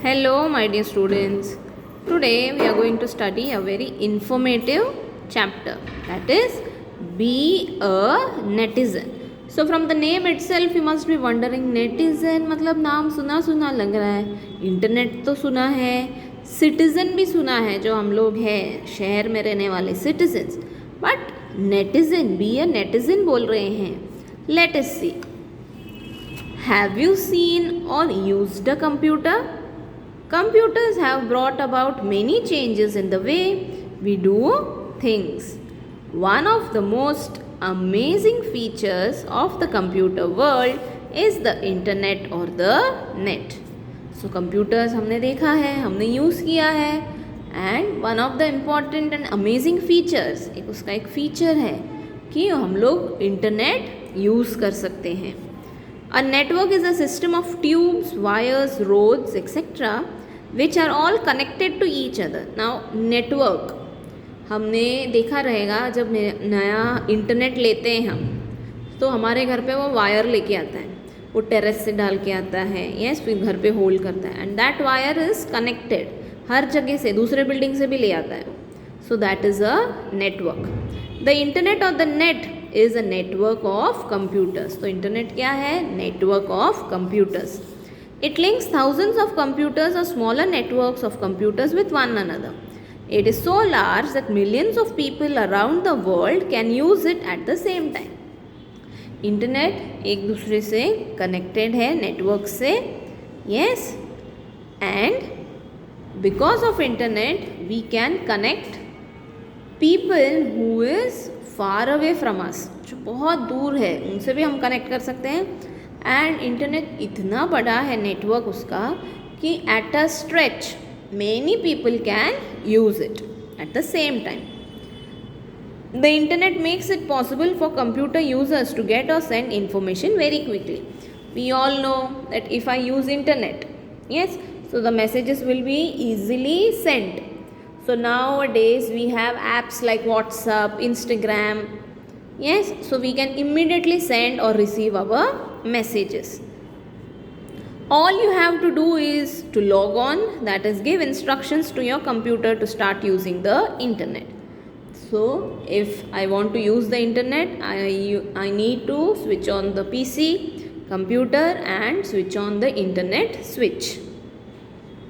Hello, my dear students. Today we are going to study a very informative chapter, that is Be a Netizen. So from the name itself you must be wondering netizen मतलब नाम सुना सुना लग रहा है. Internet तो सुना है, सिटीजन भी सुना है जो हम लोग हैं शहर में रहने वाले citizens, but netizen be a netizen बोल रहे हैं. Let us see. Have you seen or used a computer? Computers have brought about many changes in the way we do things. One of the most amazing features of the computer world is the internet or the net. So computers हमने देखा है, हमने use किया है, and one of the important and amazing features, एक उसका एक feature है कि हम लोग इंटरनेट यूज़ कर सकते हैं. A network is a system of tubes, wires, roads, etc. which are all connected to each other. Now, network हमने देखा रहेगा जब नया इंटरनेट लेते हैं हम, तो हमारे घर पे वो वायर लेके आता है, वो टेरेस से डाल के आता है, यस, फिर घर पे होल्ड करता है, and that wire is connected हर जगह से, दूसरे बिल्डिंग से भी ले आता है. So that is a network. The internet और the net is a network of computers. तो इंटरनेट क्या है? Network of computers. It links thousands of computers or smaller networks of computers with one another. It is so large that millions of people around the world can use it at the same time. Internet एक दूसरे से connected है network से, yes, and because of internet we can connect people who is far away from us, जो बहुत दूर है उनसे भी हम कनेक्ट कर सकते हैं. एंड इंटरनेट इतना बड़ा है नेटवर्क उसका कि at a stretch many people can use it at the same time. The internet makes it possible for computer users to get और send information very quickly. We all know that if I use internet, yes, so the messages will be easily sent. So nowadays we have apps like WhatsApp, Instagram, yes, so we can immediately send or receive our messages. All you have to do is to log on, that is give instructions to your computer to start using the internet. So if I want to use the internet, I need to switch on the PC, computer and switch on the internet switch.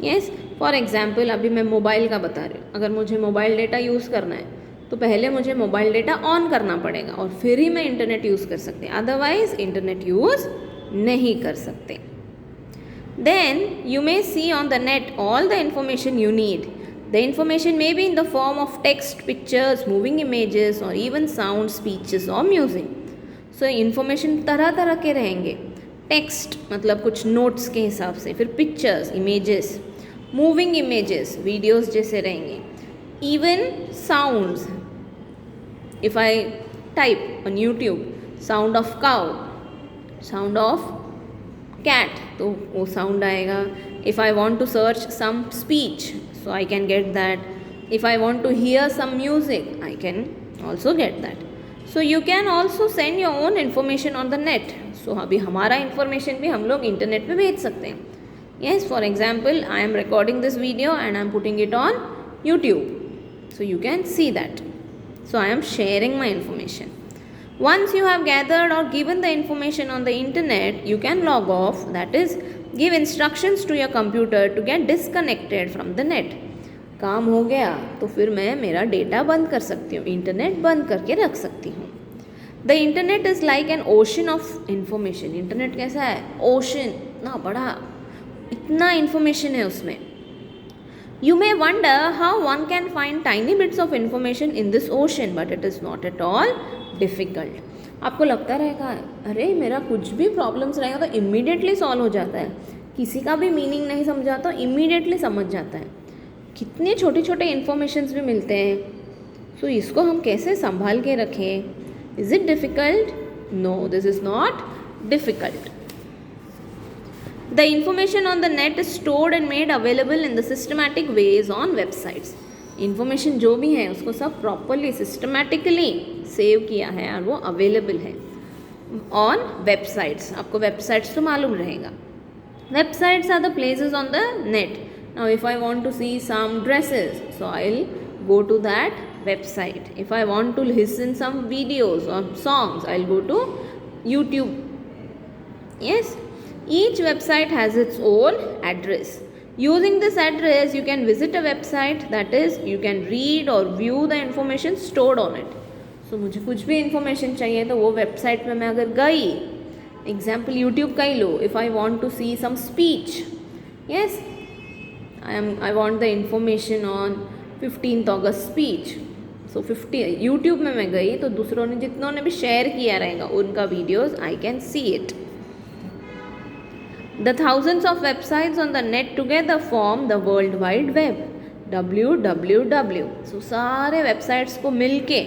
Yes, for example अभी मैं mobile का बता रही हूँ. अगर मुझे mobile data use करना है तो पहले मुझे मोबाइल डेटा ऑन करना पड़ेगा और फिर ही मैं इंटरनेट यूज़ कर सकते हैं, अदरवाइज इंटरनेट यूज़ नहीं कर सकते. Then you may see on the net all the information you need. The information may be in the form of text, pictures, moving images और इवन साउंड, स्पीचेस और music. So information तरह तरह के रहेंगे. Text मतलब कुछ notes के हिसाब से, फिर pictures, images, moving images, videos जैसे रहेंगे, even sounds. If I type on YouTube sound of cow, sound of cat, तो वो साउंड आएगा. If I want to search some speech, so I can get that. If I want to hear some music, I can also get that. So you can also send your own information on the net. So अभी हमारा information भी हम लोग internet पे भेज सकते हैं. Yes, for example, I am recording this video and I am putting it on YouTube. So you can see that. So I am sharing my information. Once you have gathered or given the information on the internet, you can log off, that is, give instructions to your computer to get disconnected from the net. काम हो गया तो फिर मैं मेरा data बंद कर सकती हूँ, इंटरनेट बंद करके रख सकती हूँ. The internet is like an ocean of information. Internet कैसा है? ओशन, ना बड़ा, इतना इन्फॉर्मेशन है उसमें. You may wonder how one can find tiny bits of information in this ocean, but it is not at all difficult. आपको लगता रहेगा अरे मेरा कुछ भी प्रॉब्लम्स रहेगा तो इमीडिएटली सॉल्व हो जाता है, किसी का भी मीनिंग नहीं समझा तो इमीडिएटली समझ जाता है, कितने छोटे छोटे इन्फॉर्मेशंस भी मिलते हैं. सो इसको हम कैसे संभाल के रखें? Is it difficult? No, this is not difficult. The information on the net is stored and made available in the systematic ways on websites. Information जो भी है उसको सब properly systematically सेव किया है और वो अवेलेबल है on websites. आपको websites तो मालूम रहेगा. Websites are the places on the net. Now if I want to see some dresses, so I'll go to that website. If I want to listen some videos or songs, I'll go to YouTube. Yes, each website has its own address. Using this address, you can visit a website, that is, you can read or view the information stored on it. So मुझे कुछ भी information चाहिए तो वो website में मैं अगर गई, example YouTube का ही लो, if I want to see some speech, yes, I want the information on 15th August speech. So 50 YouTube में मैं गई तो दूसरों ने जितनों ने भी share किया रहेगा उनका videos I can see it. The thousands of websites on the net together form the World Wide Web, www. So सारे websites को मिलके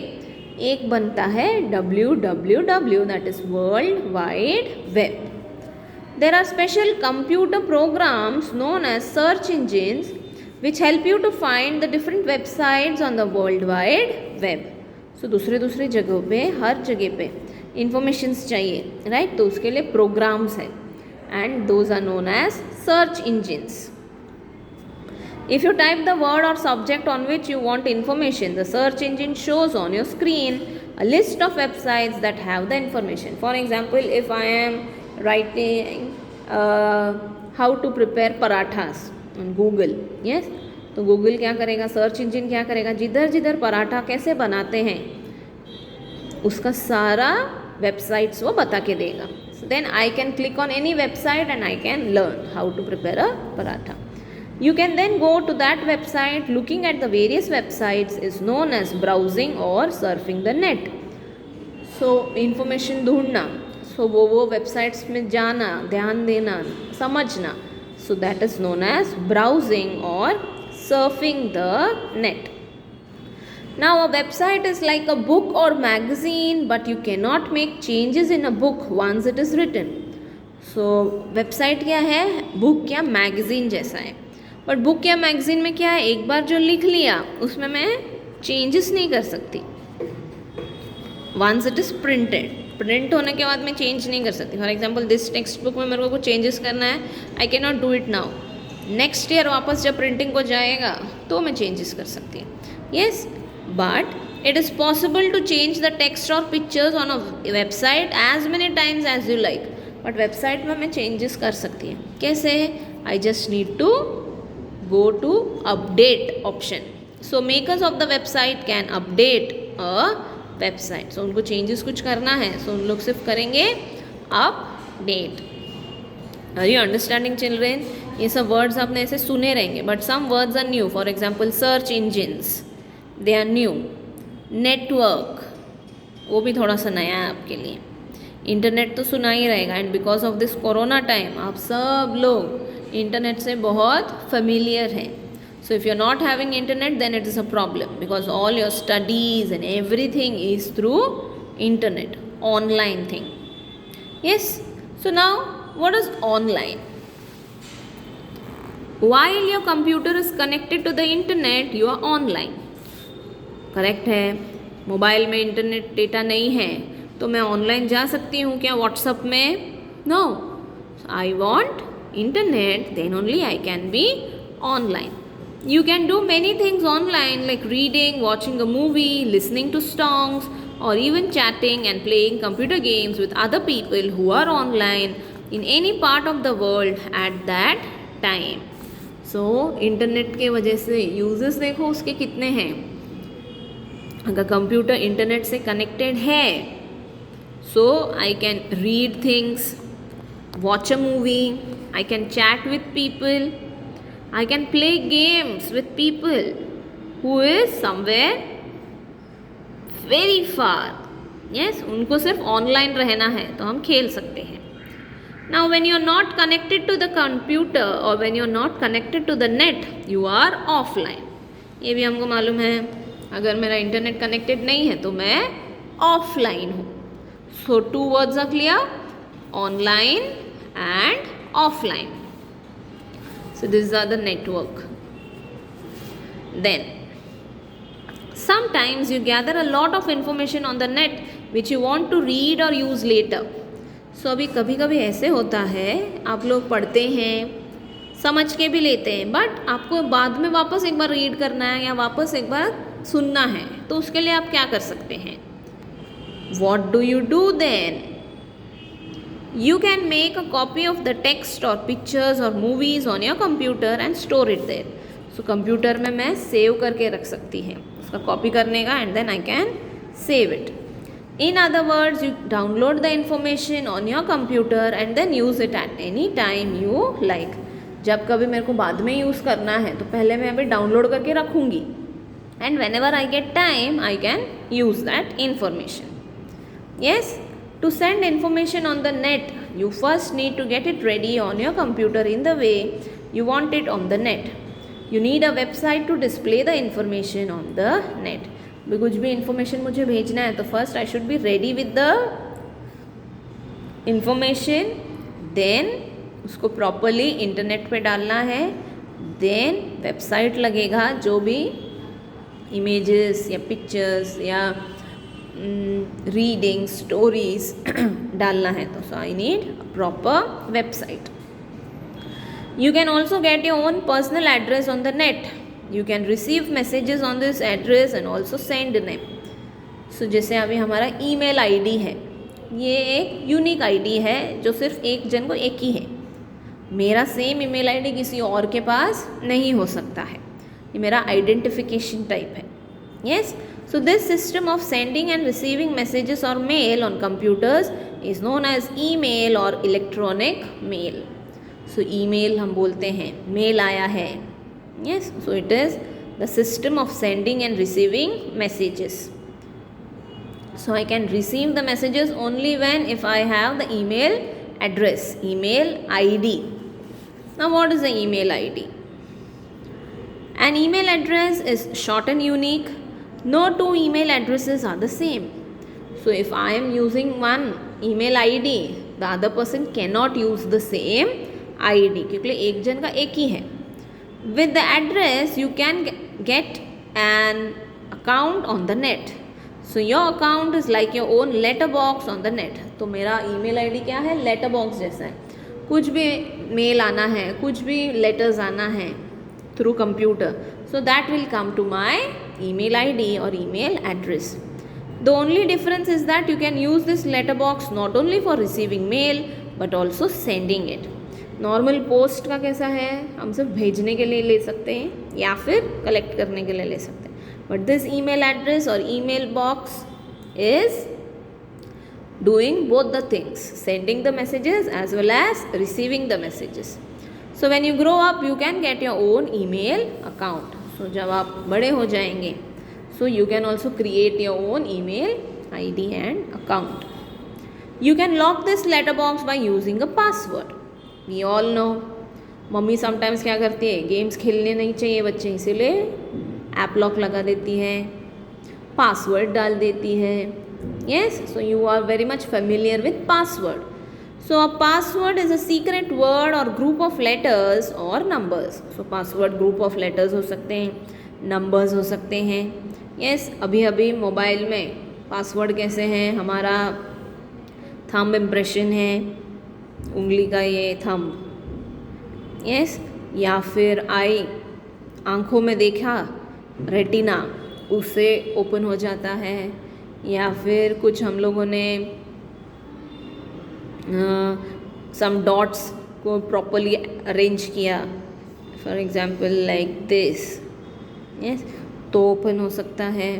एक बनता है www, that is World Wide Web. There are special computer programs known as search engines which help you to find the different websites on the World Wide Web. So दूसरे जगहों पे हर जगह पे informations चाहिए, right? तो उसके लिए programs है and those are known as search engines. If you type the word or subject on which you want information, the search engine shows on your screen a list of websites that have the information. For example, if I am writing how to prepare parathas on Google, yes, तो Google क्या करेगा, search engine क्या करेगा, जिधर जिधर पराठा कैसे बनाते हैं उसका सारा वेबसाइट्स वो बता के देगा. So then I can click on any website and I can learn how to prepare a paratha. You can then go to that website. Looking at the various websites is known as browsing or surfing the net. So information ढूंढना, so वो websites में जाना, ध्यान देना, समझना, so that is known as browsing or surfing the net. Now a website is like a book or magazine, but you cannot make changes in a book once it is written. So website क्या है, book या magazine जैसा है, but book या magazine में क्या है, एक बार जो लिख लिया उसमें मैं changes नहीं कर सकती. Once it is printed, print होने के बाद मैं change नहीं कर सकती. For example, this textbook में मेरे को कुछ changes करना है, I cannot do it now. Next year वापस जब printing को जाएगा तो मैं changes कर सकती हूँ. Yes, but it is possible to change the text or pictures on a website as many times as you like. But website में मैं changes कर सकती हूँ. कैसे? I just need to go to update option. So makers of the website can update a website. So उनको changes कुछ करना है, so उन लोग सिर्फ करेंगे update. Are you understanding, children? ये सब words आपने ऐसे सुने रहेंगे, but some words are new. For example, search engines, they are new. Network, वो भी थोड़ा सा नया है आपके लिए. इंटरनेट तो सुना ही रहेगा, and because of this corona time आप सब लोग इंटरनेट से बहुत फेमिलियर हैं. So if you're not having internet, then it is a problem because all your studies and everything is through internet, online thing. Yes. So now, what is online? While your computer is connected to the internet, you are online. Correct है. Mobile में internet data नहीं है तो मैं online जा सकती हूँ क्या व्हाट्सअप में? No. I want internet, then only I can be online. You can do many things online like reading, watching a movie, listening to songs, or even chatting and playing computer games with other people who are online in any part of the world at that time. So internet के वजह से users देखो उसके कितने हैं. अगर computer internet से connected है so I can read things, watch a movie, I can chat with people, I can play games with people who is somewhere very far. Yes, उनको सिर्फ ऑनलाइन रहना है तो हम खेल सकते हैं. Now when you are not connected to the computer or when you are not connected to the net, you are offline. ये भी हमको मालूम है. अगर मेरा इंटरनेट कनेक्टेड नहीं है तो मैं ऑफलाइन हूँ. So two words are clear, online and offline. So these are the network. Then sometimes you gather a lot of information on the net which you want to read or use later. सो अभी कभी कभी ऐसे होता है, आप लोग पढ़ते हैं, समझ के भी लेते हैं, बट आपको बाद में वापस एक बार रीड करना है या वापस एक बार सुनना है, तो उसके लिए आप क्या कर सकते हैं? What do you do then? You can make a copy of the text or pictures or movies on your computer and store it there. So computer में मैं सेव करके रख सकती है, उसका कॉपी करने का, and then I can save it. In other words, you download the information on your computer and then use it at any time you like. जब कभी मेरे को बाद में यूज़ करना है तो पहले मैं अभी डाउनलोड करके रखूँगी, and whenever I get time I can use that information. Yes, to send information on the net, you first need to get it ready on your computer in the way you want it on the net. You need a website to display the information on the net. भी कुछ भी information मुझे भेजना है तो first I should be ready with the information, then उसको properly internet पे डालना है, then website लगेगा, जो भी images या pictures या रीडिंग स्टोरीज डालना है, तो so I need a proper website. You can also get your own personal address on the net. You can receive messages on this address and also send them. So जैसे अभी हमारा email ID है, ये एक unique ID है जो सिर्फ एक जन को एक ही है. मेरा सेम ईमेल आईडी किसी और के पास नहीं हो सकता है, ये मेरा आइडेंटिफिकेशन टाइप है. Yes, so this system of sending and receiving messages or mail on computers is known as email or electronic mail. So email हम बोलते हैं, mail आया है. Yes, so it is the system of sending and receiving messages. So I can receive the messages only when if I have the email address, email ID. Now what is the email ID? An email address is short and unique. No two email addresses are the same. So if I am using one email ID, the other person cannot use the same ID, क्योंकि एक जन का एक ही है. With the address you can get an account on the net. So your account is like your own letterbox on the net. तो मेरा email ID क्या है? letterbox जैसा है. कुछ भी मेल आना है, कुछ भी लेटर्स आना है through computer, so that will come to my email ID or email address. The only difference is that you can use this letterbox not only for receiving mail but also sending it. Normal post का कैसा है, हम सिर्फ भेजने के लिए ले सकते हैं या फिर कलेक्ट करने के लिए ले सकते हैं. बट दिस ईमेल एड्रेस और email box is doing both the things, sending the messages as well as receiving the messages. So when you grow up you can get your own email account. So जब आप बड़े हो जाएंगे, so you can also create your own email ID and account. You can lock this letter box by using a password. We all know, mummy sometimes क्या करती है, games खेलने नहीं चाहिए बच्चे, इसीलिए ऐप लॉक लगा देती है, पासवर्ड डाल देती है. Yes, so you are very much familiar with password. So a password is a secret word or group of letters or numbers. So password group of letters हो सकते हैं, numbers हो सकते हैं. Yes, अभी अभी मोबाइल में पासवर्ड कैसे हैं, हमारा थंब इम्प्रेशन है, उंगली का ये थंब. Yes, या फिर आई, आँखों में देखा, रेटिना, उससे ओपन हो जाता है. या फिर कुछ हम लोगों ने some dots को properly arrange किया, for example like this. yes, तो open हो सकता है.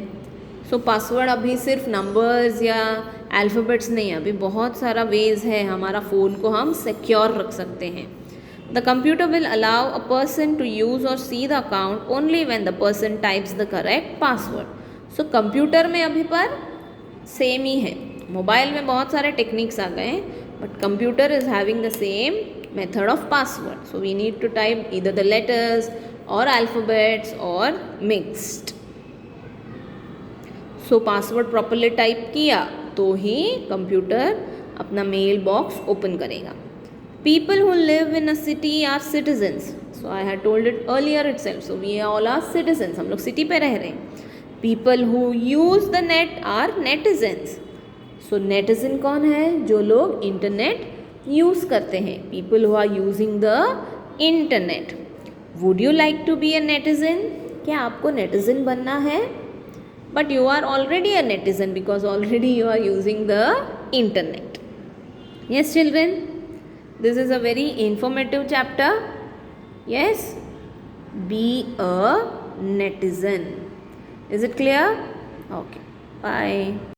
so पासवर्ड अभी सिर्फ नंबर्स या अल्फ़ाबेट्स नहीं, अभी बहुत सारा वेज है हमारा फ़ोन को हम सिक्योर रख सकते हैं. The computer will allow a person to use और see the account only when the person types the correct password. So computer में अभी पर सेम ही है, मोबाइल में बहुत सारे टेक्निक्स आ गए हैं, but computer is having the same method of password. So we need to type either the letters or alphabets or mixed. So password properly type किया तो ही कंप्यूटर अपना मेल बॉक्स ओपन करेगा. People who live in a city are citizens. So I had told it earlier itself. So we all are citizens. हम लोग city पे रह रहे हैं. People who use the net are netizens. So netizen कौन है? जो लोग इंटरनेट यूज़ करते हैं, people who are using the internet. Would you like to be a netizen? क्या आपको नेटिजन बनना है? But you are already a netizen because already you are using the internet. Yes children, this is a very informative chapter. Yes, be a netizen. Is it clear? Okay, bye.